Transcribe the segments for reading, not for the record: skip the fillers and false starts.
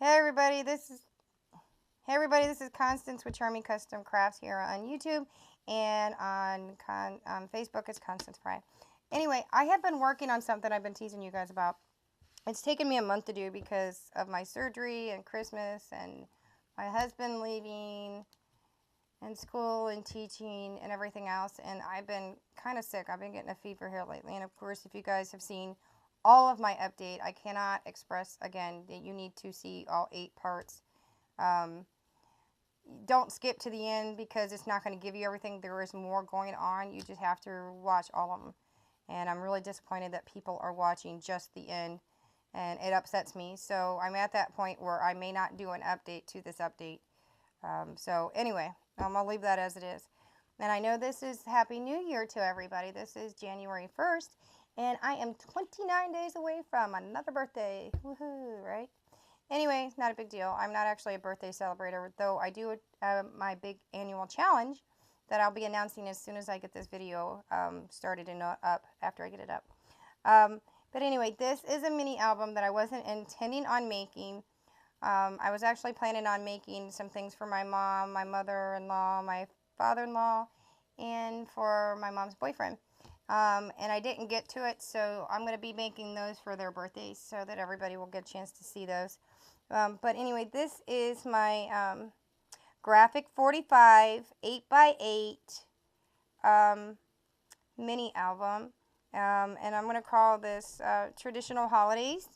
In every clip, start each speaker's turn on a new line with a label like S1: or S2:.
S1: Hey everybody, this is Constance with Charming Custom Crafts here on YouTube, and on Facebook it's Constance Fry. Anyway, I have been working on something I've been teasing you guys about. It's taken me a month to do because of my surgery and Christmas and my husband leaving and school and teaching and everything else, and I've been kind of sick. I've been getting a fever here lately, and of course, if you guys have seen all of my update, I cannot express again that you need to see all 8 parts. um, don't skip to the end because it's not going to give you everything. There is more going on. You just have to watch all of them. And I'm really disappointed that people are watching just the end, and it upsets me. So I'm at that point where I may not do an update to this update. So anyway, I'm going to leave that as it is. And I know this is Happy New Year to everybody. This is January 1st, and I am 29 days away from another birthday. Woohoo, right? Anyway, not a big deal. I'm not actually a birthday celebrator, though I do my big annual challenge that I'll be announcing as soon as I get this video started and up, after I get it up. But anyway, this is a mini album that I wasn't intending on making. I was actually planning on making some things for my mom, my mother-in-law, my father-in-law, and for my mom's boyfriend. And I didn't get to it, so I'm going to be making those for their birthdays so that everybody will get a chance to see those. But anyway, this is my Graphic45 8x8 mini album. And I'm going to call this Traditional Holidays.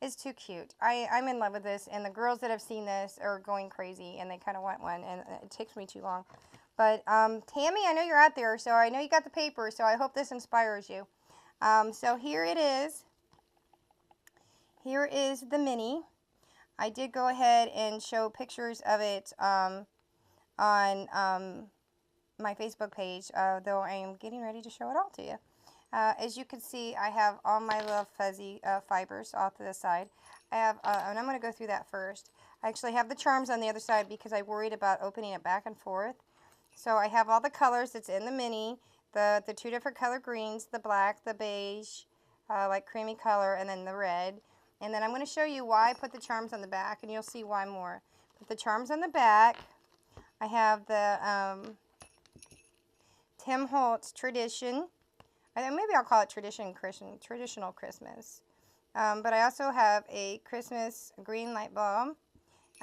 S1: It's too cute. I'm in love with this, and the girls that have seen this are going crazy, and they kind of want one, and it takes me too long. But Tammy, I know you're out there, so I know you got the paper, so I hope this inspires you. So here it is. Here is the mini. I did go ahead and show pictures of it on my Facebook page, though I am getting ready to show it all to you. As you can see, I have all my little fuzzy fibers off to the side. I have, and I'm going to go through that first. I actually have the charms on the other side because I worried about opening it back and forth. So I have all the colors that's in the mini, the 2 different color greens, the black, the beige, like creamy color, and then the red. And then I'm going to show you why I put the charms on the back, and you'll see why more. Put the charms on the back. I have the Tim Holtz Tradition. Maybe I'll call it Traditional Christmas. But I also have a Christmas green light bulb.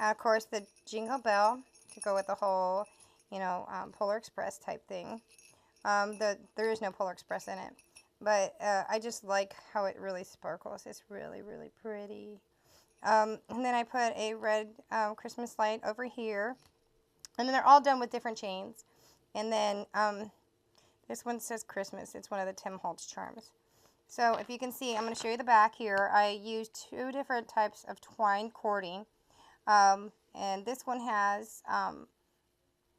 S1: Of course, the Jingle Bell to go with the whole, Polar Express type thing. There is no Polar Express in it. But I just like how it really sparkles. It's really, really pretty. And then I put a red Christmas light over here. And then they're all done with different chains. And then this one says Christmas. It's one of the Tim Holtz charms. So if you can see, I'm going to show you the back here. I used 2 different types of twine cording. And this one has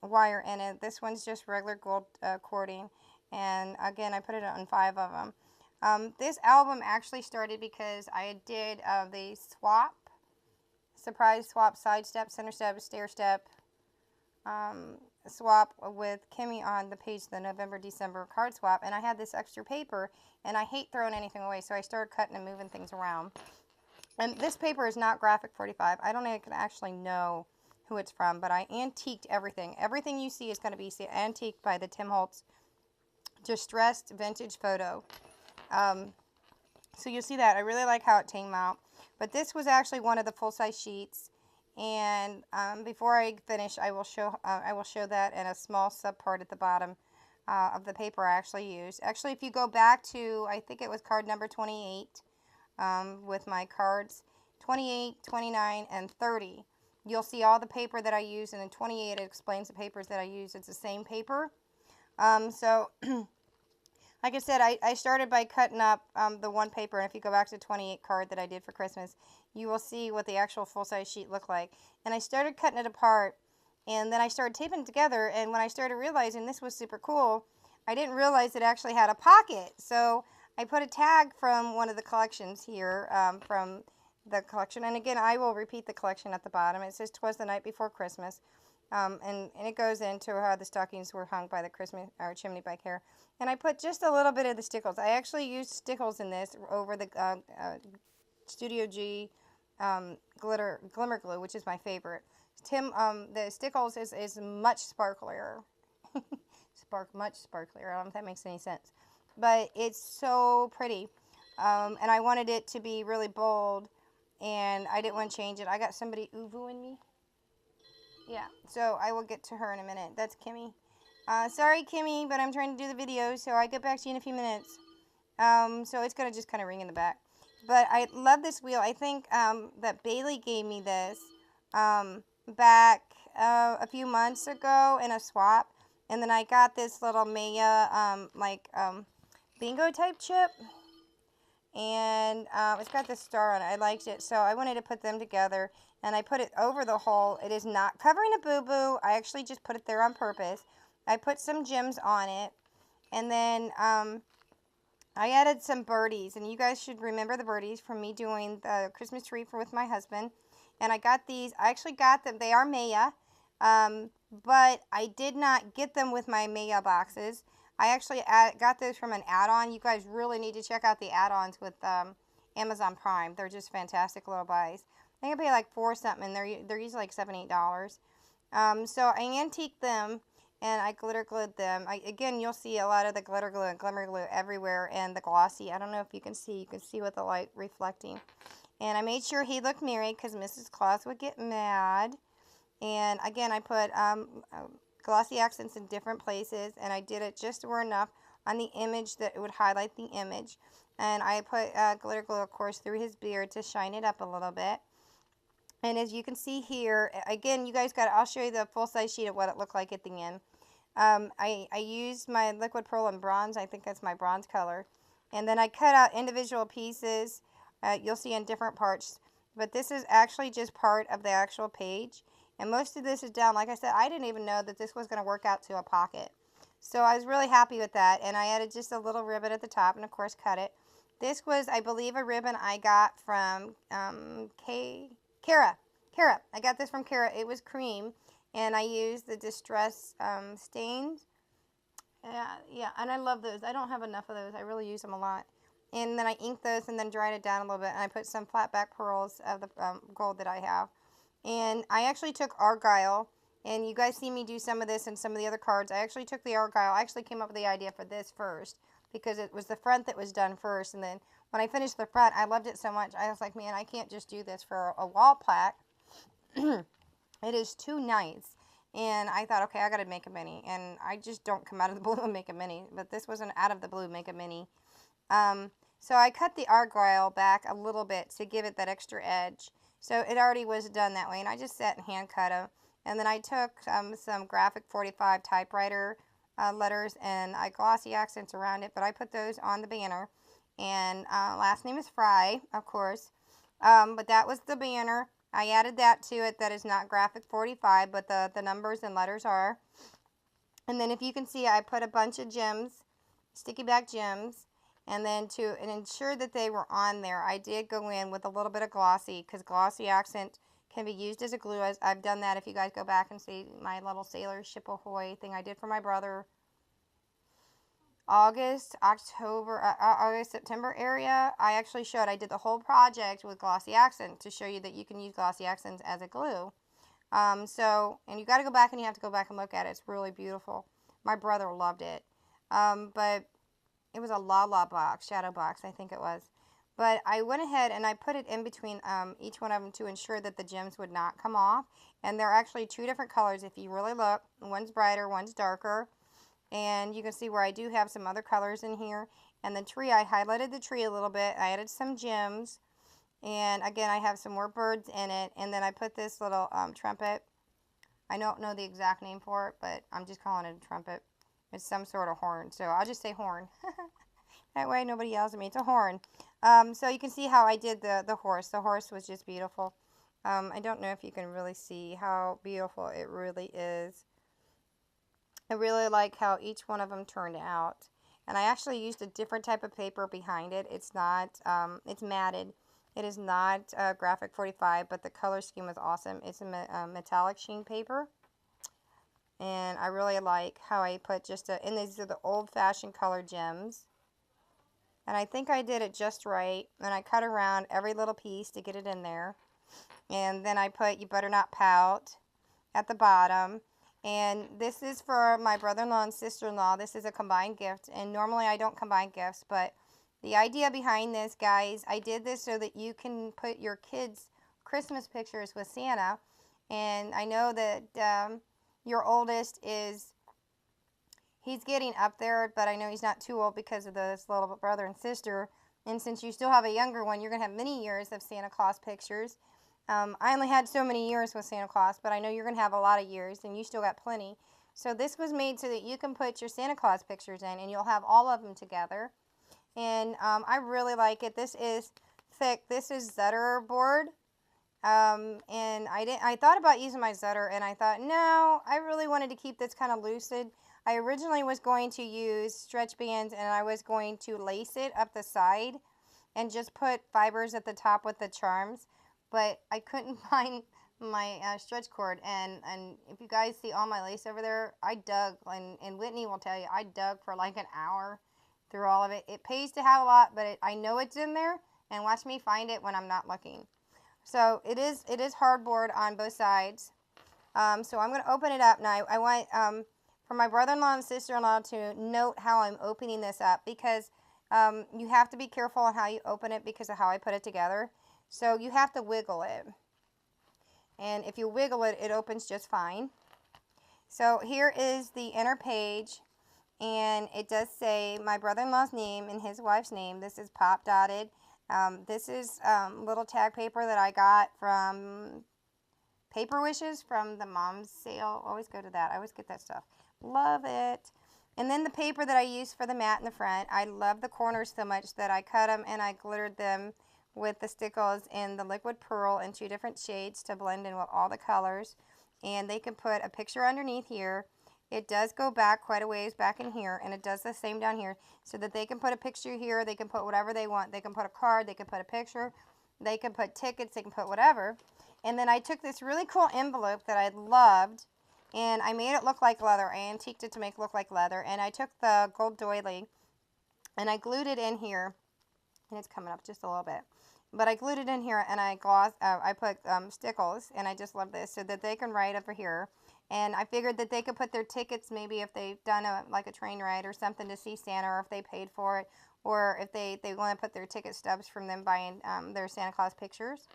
S1: wire in it. This one's just regular gold cording. And again, I put it on 5 of them. This album actually started because I did the surprise swap, side step, center step, stair step, swap with Kimmy on the page, the November-December card swap, and I had this extra paper, and I hate throwing anything away, so I started cutting and moving things around. And this paper is not Graphic45. I don't even actually know who it's from, but I antiqued everything. Everything you see is going to be antiqued by the Tim Holtz Distressed Vintage Photo. So you'll see that. I really like how it came out. But this was actually one of the full-size sheets. And before I finish, I will show that in a small sub part at the bottom of the paper I actually used. Actually, if you go back to, I think it was card number 28 with my cards, 28, 29, and 30, you'll see all the paper that I use, and in 28 it explains the papers that I use. It's the same paper. So, like I said, I started by cutting up the one paper, and if you go back to the 28 card that I did for Christmas, you will see what the actual full-size sheet looked like. And I started cutting it apart, and then I started taping it together, and when I started realizing this was super cool, I didn't realize it actually had a pocket. So I put a tag from one of the collections here, from the collection, and again, I will repeat the collection at the bottom. It says, "'Twas the night before Christmas." And it goes into how the stockings were hung by the Christmas or chimney back here. And I put just a little bit of the stickles. I actually used stickles in this over the Studio G glimmer glue, which is my favorite. The Stickles is much sparklier. Much sparklier. I don't know if that makes any sense. But it's so pretty. And I wanted it to be really bold, and I didn't want to change it. I got somebody uvuing me. Yeah, so I will get to her in a minute. That's Kimmy. Sorry, Kimmy, but I'm trying to do the video, so I'll get back to you in a few minutes. So it's going to just kind of ring in the back. But I love this wheel. I think that Bailey gave me this back a few months ago in a swap. And then I got this little Maya bingo type chip. And it's got this star on it. I liked it, so I wanted to put them together. And I put it over the hole. It is not covering a boo-boo. I actually just put it there on purpose. I put some gems on it. And then I added some birdies, and you guys should remember the birdies from me doing the Christmas tree with my husband. And I got these. I actually got them. They are Maya, but I did not get them with my Maya boxes. I actually got those from an add-on. You guys really need to check out the add-ons with Amazon Prime. They're just fantastic little buys. I think I pay like $4 something, and they're usually like $7, $8. So I antiqued them. And I glitter glued them. Again, you'll see a lot of the glitter glue and glimmer glue everywhere, and the glossy. I don't know if you can see. You can see with the light reflecting. And I made sure he looked married because Mrs. Claus would get mad. And again, I put glossy accents in different places, and I did it just where enough on the image that it would highlight the image. And I put glitter glue, of course, through his beard to shine it up a little bit. And as you can see here, again, you guys I'll show you the full-size sheet of what it looked like at the end. I used my liquid pearl and bronze. I think that's my bronze color. And then I cut out individual pieces. You'll see in different parts. But this is actually just part of the actual page. And most of this is down. Like I said, I didn't even know that this was going to work out to a pocket. So I was really happy with that. And I added just a little ribbon at the top and, of course, cut it. This was, I believe, a ribbon I got from Kara. I got this from Kara. It was cream, and I used the Distress stains. Yeah, and I love those. I don't have enough of those. I really use them a lot. And then I inked those and then dried it down a little bit, and I put some flat back pearls of the gold that I have. And I actually took Argyle, and you guys see me do some of this and some of the other cards. I actually took the Argyle. I actually came up with the idea for this first because it was the front that was done first, and then when I finished the front, I loved it so much. I was like, man, I can't just do this for a wall plaque. It is too nice. And I thought, okay, I got to make a mini. And I just don't come out of the blue and make a mini. But this wasn't out of the blue, make a mini. So I cut the Argyle back a little bit to give it that extra edge. So it already was done that way. And I just sat and hand cut them. And then I took some Graphic45 typewriter letters and I glossy accents around it. But I put those on the banner. And last name is Fry, of course. But that was the banner. I added that to it. That is not Graphic45, but the numbers and letters are. And then if you can see, I put a bunch of gems, sticky back gems. And then to ensure that they were on there, I did go in with a little bit of glossy, because glossy accent can be used as a glue. I've done that if you guys go back and see my little Sailor Ship Ahoy thing I did for my brother. August, September area, I actually showed, I did the whole project with glossy accent to show you that you can use glossy accents as a glue. And you got to go back and you have to go back and look at it. It's really beautiful. My brother loved it. But it was a La box, shadow box, I think it was. But I went ahead and I put it in between each one of them to ensure that the gems would not come off. And they're actually two different colors if you really look. One's brighter, one's darker. And you can see where I do have some other colors in here. And the tree, I highlighted the tree a little bit. I added some gems. And again, I have some more birds in it. And then I put this little trumpet. I don't know the exact name for it, but I'm just calling it a trumpet. It's some sort of horn. So I'll just say horn. That way nobody yells at me. It's a horn. So you can see how I did the horse. The horse was just beautiful. I don't know if you can really see how beautiful it really is. I really like how each one of them turned out. And I actually used a different type of paper behind it. It's not, it's matted. It is not Graphic45, but the color scheme is awesome. It's a metallic sheen paper. And I really like how I put just and these are the old-fashioned color gems. And I think I did it just right. And I cut around every little piece to get it in there. And then I put "You Better Not Pout" at the bottom. And this is for my brother-in-law and sister-in-law. This is a combined gift. And normally I don't combine gifts, but the idea behind this, guys, I did this so that you can put your kids' Christmas pictures with Santa. And I know that your oldest he's getting up there, but I know he's not too old because of this little brother and sister. And since you still have a younger one, you're going to have many years of Santa Claus pictures. I only had so many years with Santa Claus, but I know you're going to have a lot of years, and you still got plenty. So this was made so that you can put your Santa Claus pictures in, and you'll have all of them together. And I really like it. This is thick. This is Zutter board. And I thought about using my Zutter, and I thought, no, I really wanted to keep this kind of lucid. I originally was going to use stretch bands, and I was going to lace it up the side and just put fibers at the top with the charms, but I couldn't find my stretch cord, and if you guys see all my lace over there, I dug, and Whitney will tell you, I dug for like an hour through all of it. It pays to have a lot, but I know it's in there, and watch me find it when I'm not looking. So it is hardboard on both sides. So I'm going to open it up now. I want for my brother-in-law and sister-in-law to note how I'm opening this up, because you have to be careful on how you open it because of how I put it together. So you have to wiggle it. And if you wiggle it, it opens just fine. So here is the inner page. And it does say my brother-in-law's name and his wife's name. This is pop dotted. This is little tag paper that I got from Paper Wishes from the mom's sale. Always go to that. I always get that stuff. Love it. And then the paper that I use for the mat in the front. I love the corners so much that I cut them and I glittered them with the stickles in the liquid pearl in 2 different shades to blend in with all the colors. And they can put a picture underneath here. It does go back quite a ways back in here, and it does the same down here, so that they can put a picture here, they can put whatever they want. They can put a card, they can put a picture, they can put tickets, they can put whatever. And then I took this really cool envelope that I loved, and I made it look like leather. I antiqued it to make it look like leather, and I took the gold doily, and I glued it in here, and it's coming up just a little bit. But I glued it in here, and I put stickles, and I just love this, so that they can write over here. And I figured that they could put their tickets, maybe if they've done like a train ride or something to see Santa, or if they paid for it, or if they want to put their ticket stubs from them buying their Santa Claus pictures.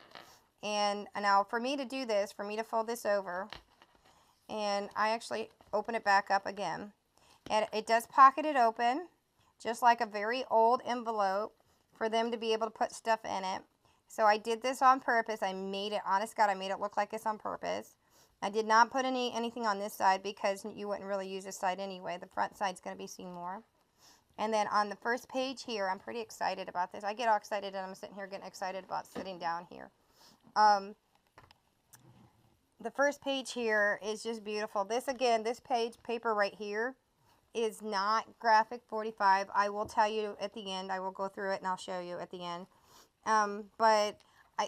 S1: And now for me to do this, for me to fold this over, and I actually open it back up again. And it does pocket it open, just like a very old envelope, for them to be able to put stuff in it. So I did this on purpose. I made it, honest God, I made it look like this on purpose. I did not put anything on this side because you wouldn't really use this side anyway. The front side's going to be seen more. And then on the first page here, I'm pretty excited about this. I get all excited, and I'm sitting here getting excited about sitting down here. The first page here is just beautiful. This, again, this paper right here is not Graphic45. I will tell you at the end. I will go through it, and I'll show you at the end. But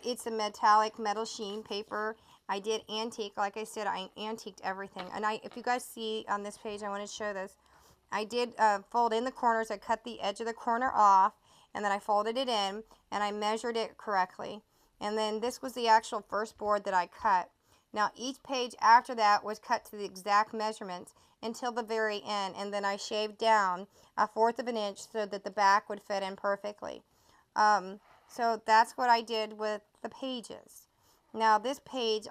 S1: it's a metallic metal sheen paper. I did antique, like I said, I antiqued everything. And if you guys see on this page, I want to show this. I did fold in the corners. I cut the edge of the corner off, and then I folded it in, and I measured it correctly. And then this was the actual first board that I cut. Now each page after that was cut to the exact measurements until the very end, and then I shaved down 1/4 of an inch so that the back would fit in perfectly. So that's what I did with the pages. Now this page,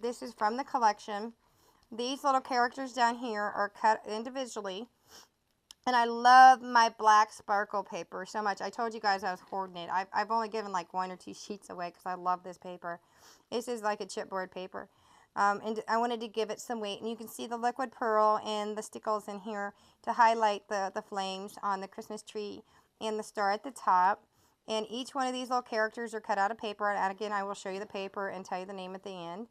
S1: this is from the collection. These little characters down here are cut individually. And I love my black sparkle paper so much. I told you guys I was hoarding it. I've only given like 1 or 2 sheets away because I love this paper. This is like a chipboard paper. And I wanted to give it some weight. And you can see the liquid pearl and the stickles in here to highlight the flames on the Christmas tree and the star at the top. And each one of these little characters are cut out of paper. And again, I will show you the paper and tell you the name at the end.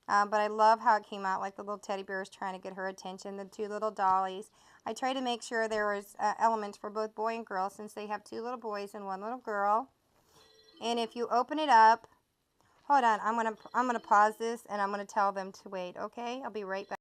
S1: But I love how it came out, like the little teddy bear is trying to get her attention, the 2 little dollies. I try to make sure there was elements for both boy and girl, since they have 2 little boys and 1 little girl. And if you open it up, hold on, I'm gonna pause this, and I'm gonna tell them to wait, okay? I'll be right back.